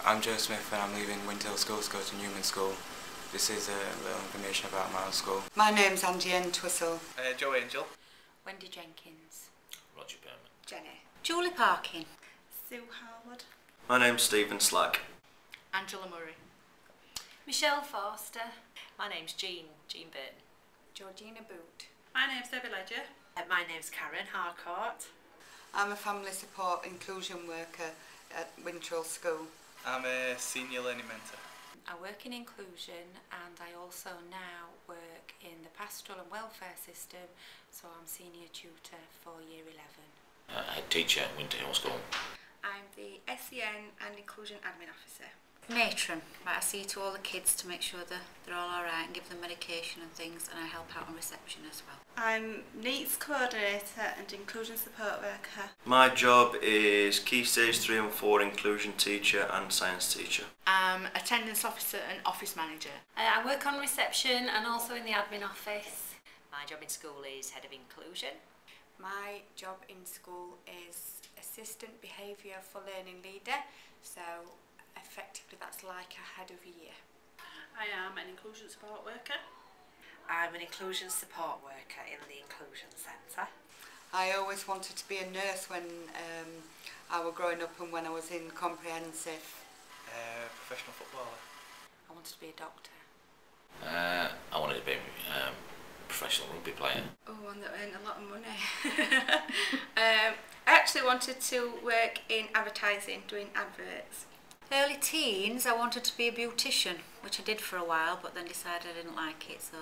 I'm Joe Smith and I'm leaving Winterhill School to go to Newman School. This is a little information about my own school. My name's Angie Entwistle. Joe Angel. Wendy Jenkins. Roger Berman. Jenny. Julie Parkin. Sue Harwood. My name's Stephen Slack. Angela Murray. Michelle Forster. My name's Jean Burton. Georgina Boot. My name's Debbie Ledger. My name's Karen Harcourt. I'm a family support inclusion worker at Winterhill School. I'm a senior learning mentor. I work in inclusion and I also now work in the pastoral and welfare system, so I'm senior tutor for year 11. Head teacher at Winterhill School. I'm the SEN and inclusion admin officer. Matron. Right, I see to all the kids to make sure that they're all alright and give them medication and things, and I help out on reception as well. I'm needs coordinator and inclusion support worker. My job is Key Stage 3 and 4 inclusion teacher and science teacher. I'm attendance officer and office manager. I work on reception and also in the admin office. My job in school is head of inclusion. My job in school is assistant behaviour for learning leader, so effectively that's like a head of year. I am an inclusion support worker. I'm an inclusion support worker in the inclusion centre. I always wanted to be a nurse when I was growing up and when I was in comprehensive. Professional footballer. I wanted to be a doctor. I wanted to be a professional rugby player. Oh, one that earned a lot of money. I actually wanted to work in advertising, doing adverts. Early teens, I wanted to be a beautician, which I did for a while, but then decided I didn't like it, so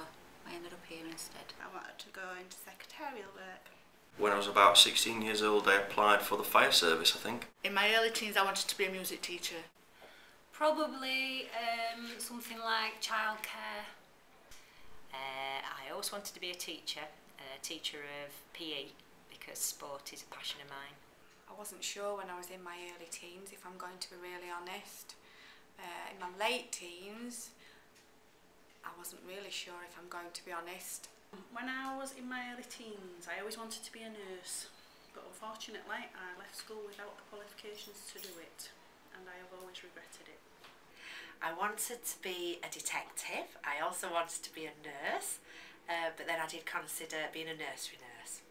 I ended up here instead. I wanted to go into secretarial work. When I was about 16 years old, I applied for the fire service, I think. In my early teens I wanted to be a music teacher. Probably something like childcare. I always wanted to be a teacher of PE, because sport is a passion of mine. I wasn't sure when I was in my early teens, if I'm going to be really honest. In my late teens, I wasn't really sure if I'm going to be honest. When I was in my early teens, I always wanted to be a nurse, but unfortunately I left school without the qualifications to do it, and I have always regretted it. I wanted to be a detective. I also wanted to be a nurse, but then I did consider being a nursery nurse.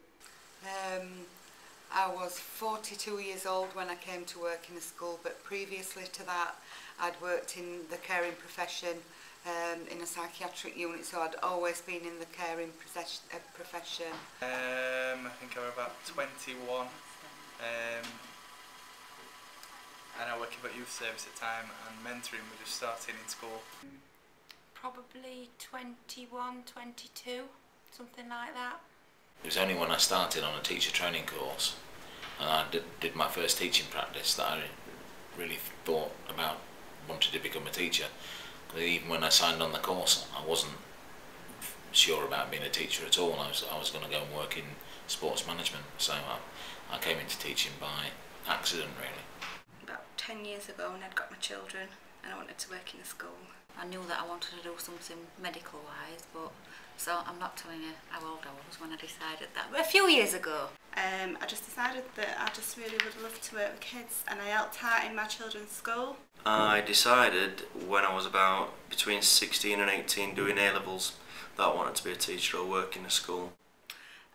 I was 42 years old when I came to work in a school, but previously to that I'd worked in the caring profession in a psychiatric unit, so I'd always been in the caring profession. I think I was about 21 and I worked at youth service at the time, and mentoring was just starting in school. Probably 21, 22, something like that. It was only when I started on a teacher training course and I did my first teaching practice that I really thought about wanting to become a teacher. But even when I signed on the course, I wasn't sure about being a teacher at all. I was going to go and work in sports management, so I came into teaching by accident, really. About 10 years ago, when I'd got my children and I wanted to work in a school. I knew that I wanted to do something medical-wise, but so I'm not telling you how old I was when I decided that. But a few years ago. I just decided that I just really would love to work with kids, and I helped out in my children's school. I decided when I was about between 16 and 18 doing A-levels that I wanted to be a teacher or work in a school.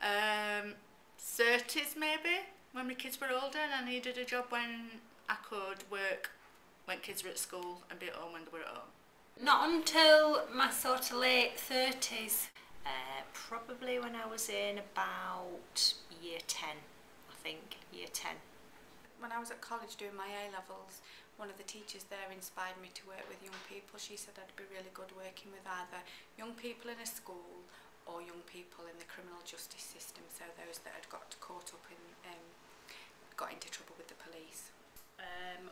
30s maybe, when my kids were older and I needed a job when I could work when kids were at school and be at home when they were at home. Not until my sort of late 30s, probably when I was in about year 10, I think, year 10. When I was at college doing my A-levels, one of the teachers there inspired me to work with young people. She said I'd be really good working with either young people in a school or young people in the criminal justice system, so those that had got caught up in, got into trouble with the police.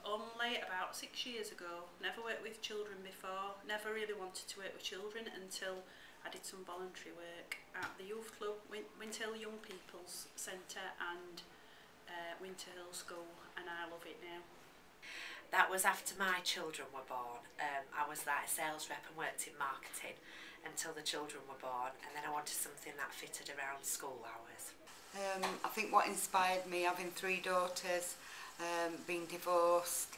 Only about 6 years ago. Never worked with children before, never really wanted to work with children until I did some voluntary work at the youth club, Winterhill Young People's Centre and Winterhill School, and I love it now. That was after my children were born. I was like a sales rep and worked in marketing until the children were born, and then I wanted something that fitted around school hours. I think what inspired me, having 3 daughters, being divorced,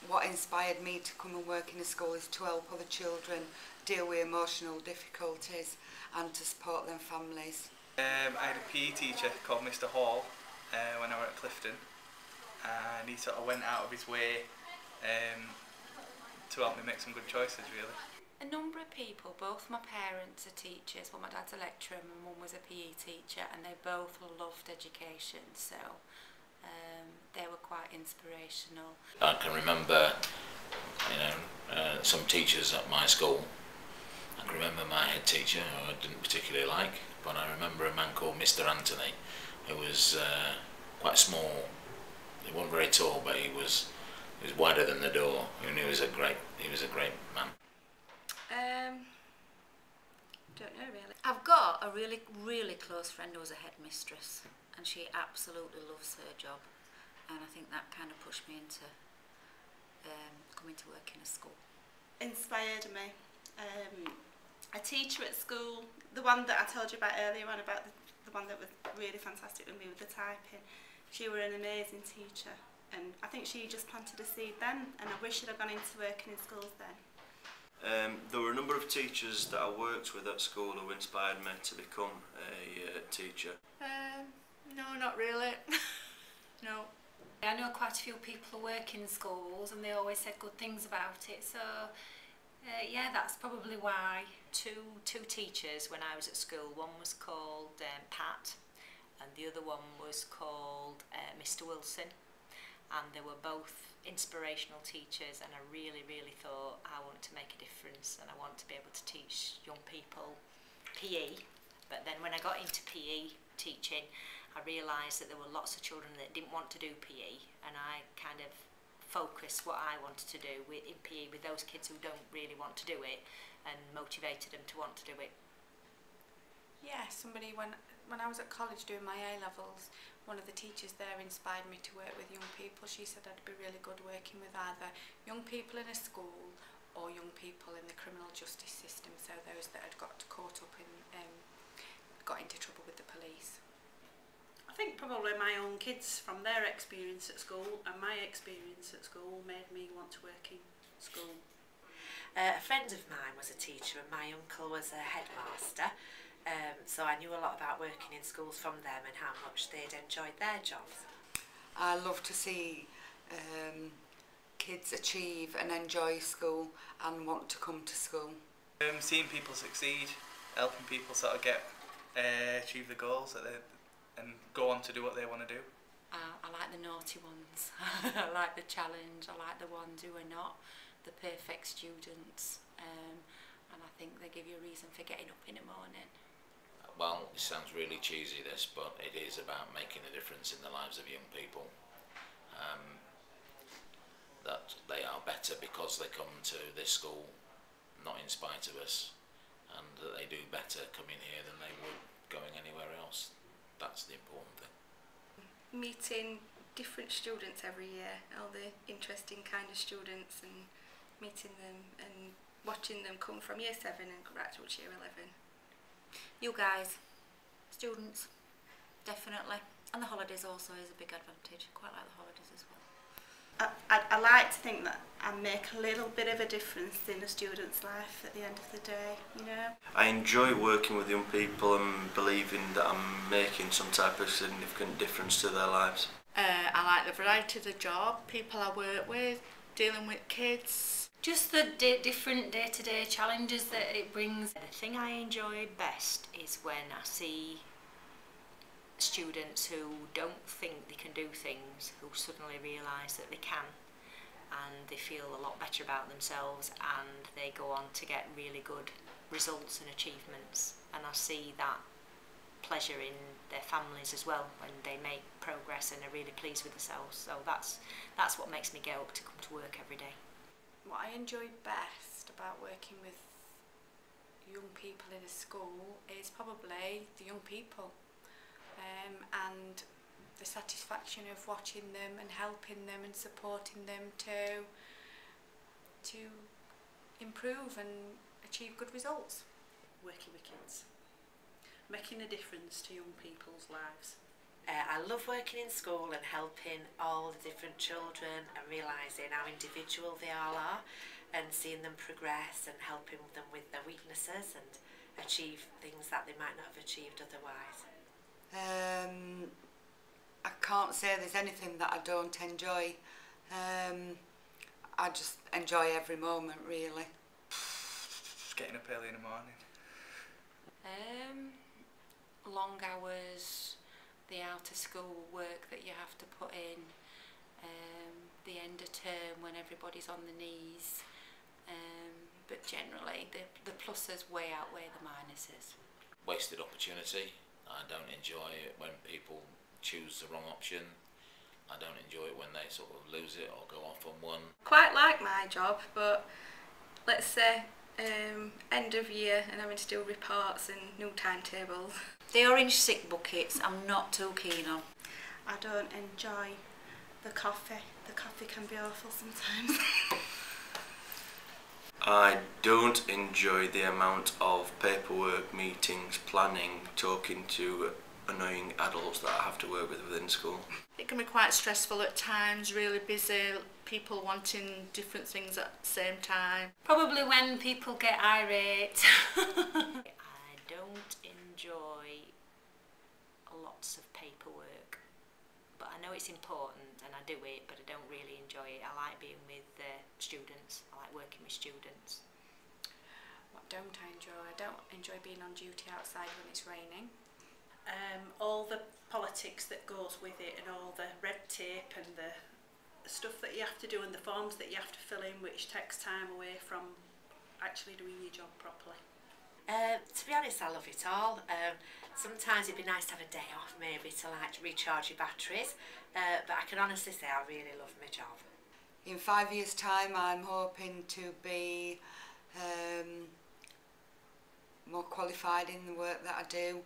what inspired me to come and work in a school is to help other children deal with emotional difficulties and to support their families. I had a PE teacher called Mr Hall when I was at Clifton, and he sort of went out of his way to help me make some good choices, really. A number of people, both my parents are teachers, well my dad's a lecturer and my mum was a PE teacher, and they both loved education, so they were quite inspirational. I can remember, some teachers at my school. I can remember my head teacher, who I didn't particularly like, but I remember a man called Mr Anthony, who was quite small. He wasn't very tall, but he was wider than the door, and he was a great man. Don't know really. I've got a really close friend who was a headmistress, and she absolutely loves her job, and I think that kind of pushed me into coming to work in a school. Inspired me. A teacher at school, the one that I told you about earlier on, about the one that was really fantastic with me with the typing, she was an amazing teacher, and I think she just planted a seed then, and I wish I'd have gone into working in schools then. There were a number of teachers that I worked with at school who inspired me to become a teacher. No, not really. No. I know quite a few people who work in schools and they always said good things about it, so yeah, that's probably why. Two teachers when I was at school, one was called Pat and the other one was called Mr Wilson, and they were both inspirational teachers, and I really thought I want to make a difference and I want to be able to teach young people PE. But then when I got into PE teaching, I realised that there were lots of children that didn't want to do PE, and I kind of focused what I wanted to do in PE with those kids who don't really want to do it, and motivated them to want to do it. Yeah, when I was at college doing my A-levels, one of the teachers there inspired me to work with young people. She said I'd be really good working with either young people in a school or young people in the criminal justice system, so those that had got caught up in, got into trouble with the police. I think probably my own kids, from their experience at school and my experience at school, made me want to work in school. A friend of mine was a teacher and my uncle was a headmaster, so I knew a lot about working in schools from them and how much they'd enjoyed their jobs. I love to see kids achieve and enjoy school and want to come to school. Seeing people succeed, helping people sort of achieve the goals that and go on to do what they want to do. I like the naughty ones. I like the challenge. I like the ones who are not the perfect students, and I think they give you a reason for getting up in the morning. Well, it sounds really cheesy this, but it is about making a difference in the lives of young people. That they are better because they come to this school, not in spite of us, and that they do better coming here than they would going anywhere else. That's the important thing. Meeting different students every year, all the interesting kind of students, and meeting them and watching them come from year 7 and right up to year 11. You guys, students, definitely. And the holidays also is a big advantage. I quite like the holidays as well. I like to think that I make a little bit of a difference in a student's life at the end of the day, you know. I enjoy working with young people and believing that I'm making some type of significant difference to their lives. I like the variety of the job, people I work with, dealing with kids. Just the different day-to-day challenges that it brings. The thing I enjoy best is when I see students who don't think they can do things, who suddenly realise that they can, and they feel a lot better about themselves, and they go on to get really good results and achievements, and I see that pleasure in their families as well when they make progress and are really pleased with themselves. So that's what makes me get up to come to work every day. What I enjoy best about working with young people in a school is probably the young people, and the satisfaction of watching them and helping them and supporting them to improve and achieve good results. Working with kids, making a difference to young people's lives. I love working in school and helping all the different children and realising how individual they all are and seeing them progress and helping them with their weaknesses and achieve things that they might not have achieved otherwise. I can't say there's anything that I don't enjoy. I just enjoy every moment, really. Getting up early in the morning. Long hours, the out of school work that you have to put in, the end of term when everybody's on the knees, but generally the pluses way outweigh the minuses. Wasted opportunity. I don't enjoy it when people choose the wrong option. I don't enjoy it when they sort of lose it or go off on one. Quite like my job, but let's say end of year and having to do reports and new timetables. The orange sick buckets I'm not too keen on. I don't enjoy the coffee. The coffee can be awful sometimes. I don't enjoy the amount of paperwork, meetings, planning, talking to annoying adults that I have to work with within school. It can be quite stressful at times, really busy, people wanting different things at the same time. Probably when people get irate. I don't enjoy lots of paperwork, but I know it's important and I do it, but I don't really enjoy it. I like being with students, I like working with students. What don't I enjoy? I don't enjoy being on duty outside when it's raining. All the politics that goes with it and all the red tape and the stuff that you have to do and the forms that you have to fill in, which takes time away from actually doing your job properly. To be honest, I love it all. Sometimes it'd be nice to have a day off maybe to like recharge your batteries, but I can honestly say I really love my job. In 5 years' time, I'm hoping to be more qualified in the work that I do,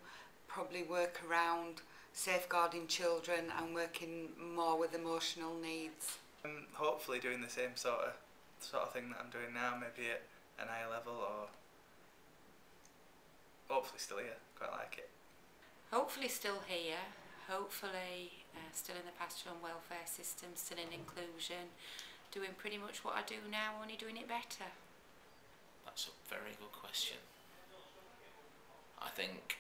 probably work around safeguarding children and working more with emotional needs. Hopefully doing the same sort of thing that I'm doing now, maybe at an higher level, or hopefully still here. Quite like it. Hopefully still here, hopefully still in the pastoral and welfare system, still in inclusion, doing pretty much what I do now, only doing it better. That's a very good question. I think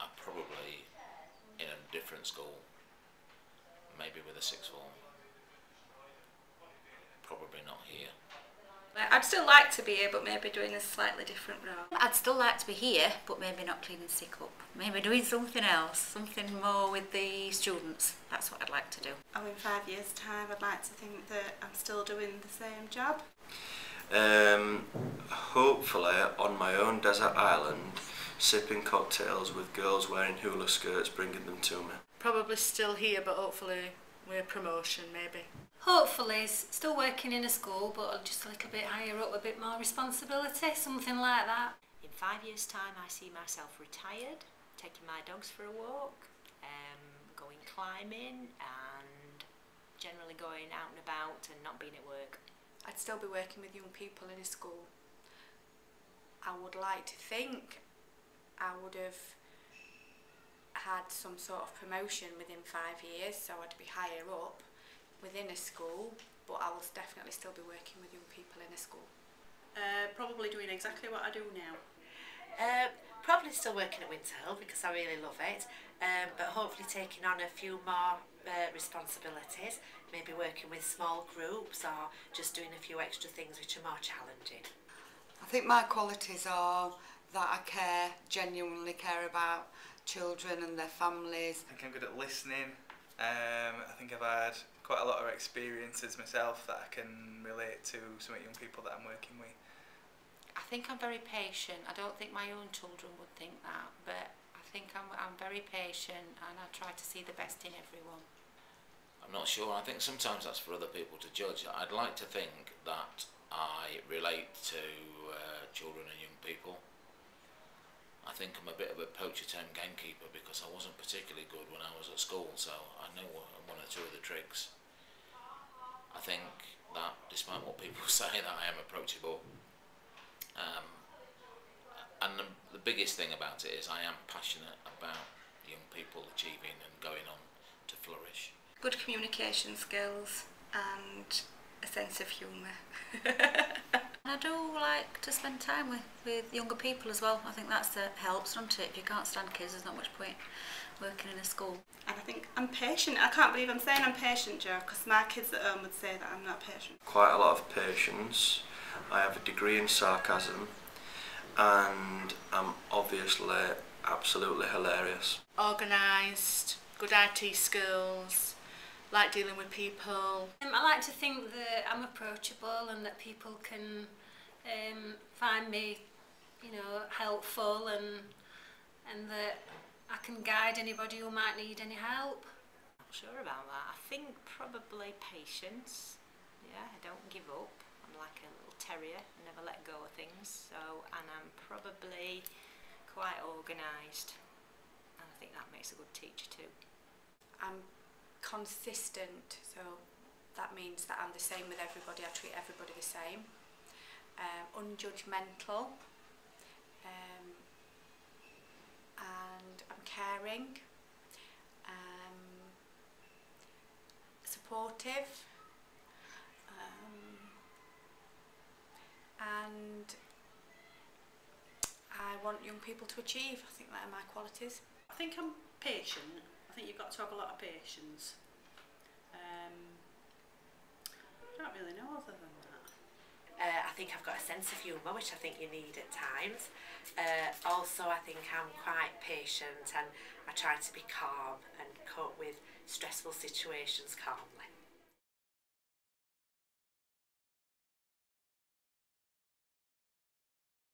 I'm probably in a different school, maybe with a sixth form. Probably not here. I'd still like to be here, but maybe doing a slightly different role. I'd still like to be here, but maybe not cleaning sick up. Maybe doing something else, something more with the students. That's what I'd like to do. Oh, in 5 years' time, I'd like to think that I'm still doing the same job. Hopefully on my own desert island, sipping cocktails with girls wearing hula skirts, bringing them to me. Probably still here, but hopefully with a promotion maybe. Hopefully still working in a school, but just a little bit higher up, a bit more responsibility, something like that. In 5 years' time, I see myself retired, taking my dogs for a walk, going climbing and generally going out and about and not being at work. I'd still be working with young people in a school. I would like to think I would have had some sort of promotion within 5 years, so I'd be higher up within a school, but I will definitely still be working with young people in a school. Probably doing exactly what I do now. Probably still working at Winterhill because I really love it, but hopefully taking on a few more responsibilities, maybe working with small groups or just doing a few extra things which are more challenging. I think my qualities are that I genuinely care about children and their families. I think I'm good at listening. I think I've had quite a lot of experiences myself that I can relate to some of the young people that I'm working with. I think I'm very patient. I don't think my own children would think that, but I think I'm very patient and I try to see the best in everyone. I'm not sure. I think sometimes that's for other people to judge. I'd like to think that I relate to children and young people. I think I'm a bit of a poacher-turned gamekeeper because I wasn't particularly good when I was at school, so I know one or two of the tricks. I think that, despite what people say, that I am approachable. And the biggest thing about it is I am passionate about young people achieving and going on to flourish. Good communication skills and a sense of humour. I do like to spend time with younger people as well. I think that's helps, doesn't it? If you can't stand kids, there's not much point working in a school. And I think I'm patient. I can't believe I'm saying I'm patient, Jo, because my kids at home would say that I'm not patient. Quite a lot of patience. I have a degree in sarcasm, and I'm obviously absolutely hilarious. Organised, good IT skills, like dealing with people. I like to think that I'm approachable and that people can find me, you know, helpful, and that I can guide anybody who might need any help. Not sure about that. I think probably patience. Yeah, I don't give up. I'm like a little terrier, I never let go of things. So, and I'm probably quite organised, and I think that makes a good teacher too. I'm consistent, so that means that I'm the same with everybody. I treat everybody the same. Unjudgmental, and I'm caring, supportive, and I want young people to achieve. I think that are my qualities. I think I'm patient. I think you've got to have a lot of patience. I don't really know other than that. I think I've got a sense of humour, which I think you need at times. Also, I think I'm quite patient, and I try to be calm and cope with stressful situations calmly.